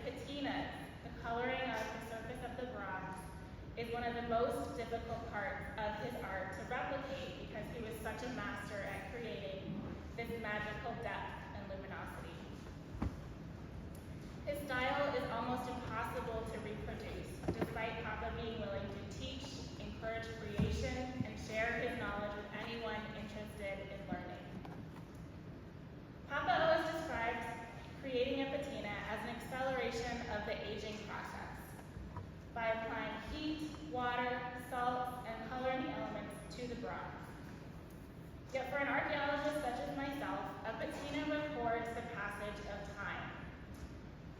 patinas, the coloring of the surface of the bronze, is one of the most difficult parts of his art to replicate because he was such a master at creating this magical depth and luminosity. His style is almost impossible to reproduce, despite Papa being willing to teach, encourage creation, and share his knowledge with anyone interested in learning. Papa always describes creating a patina as an acceleration of the aging process by applying heat, water, salts, and coloring elements to the bronze. Yet for an archaeologist such as myself, a patina records the passage of time.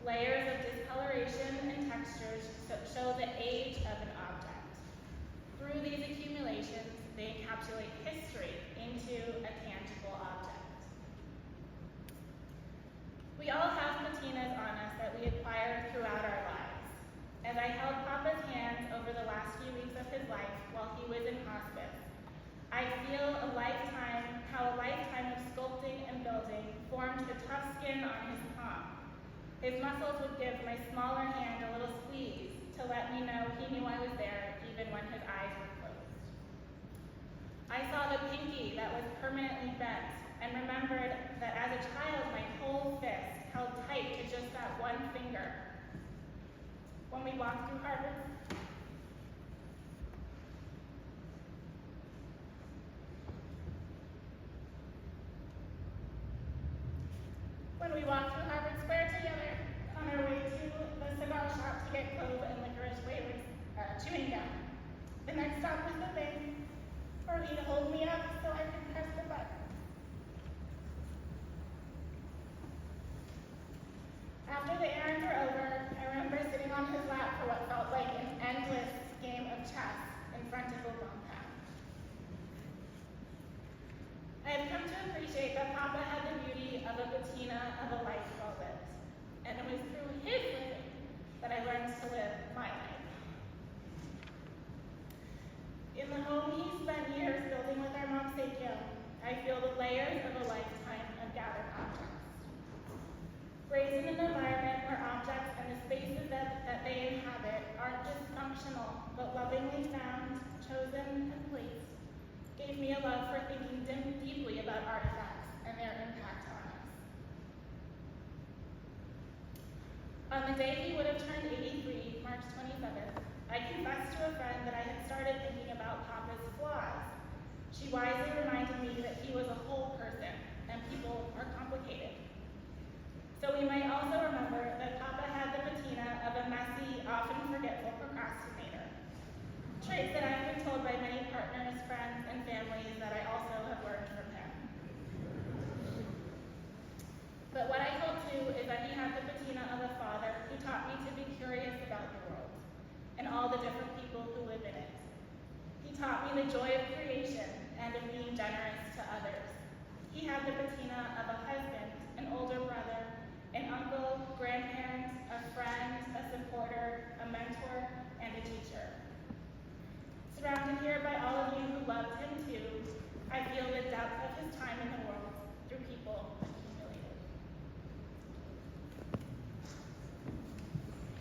Layers of discoloration and textures show the age of an object. Through these accumulations, they encapsulate history into a tangible object. We all have patinas on us that we acquire throughout our lives. As I held Papa's hands over the last few weeks of his life while he was in hospice, I feel how a lifetime of sculpting and building formed the tough skin on his palm. His muscles would give my smaller hand a little squeeze to let me know he knew I was there even when his eyes were closed. I saw the pinky that was permanently bent and remembered that as a child my whole fist held tight to just that one finger. When we walked through Harvard, Square together on our way to the cigar shop to get clove and licorice chewing gum. The next stop was the bank for me to hold me up so I could press the button. After the errands were over, I remember sitting on his lap for what felt like an endless game of chess in front of a compound. I have come to appreciate that Papa had the beauty of a patina of a life well lived, and it was through his living that I learned to live my life. In the home he spent years building with our mom Sekyo, I feel the layers of a lifetime of gathered objects. Raised in an environment where objects and the spaces that they inhabit aren't just functional, but lovingly found, chosen, and placed, gave me a love for thinking deeply about artifacts and their impact on us. On the day he would have turned 83, March 27th, I confessed to a friend that I had started thinking about Papa's flaws. She wisely reminded me that he was a whole person, and people are complicated. So we might also remember that Papa had the patina of a messy, often forgetful procrastinator. Traits that I've been told by many partners, friends, and families that I also have learned from him. But what I hold too is that he had the patina of a father who taught me to be curious about the world and all the different people who live in it. He taught me the joy of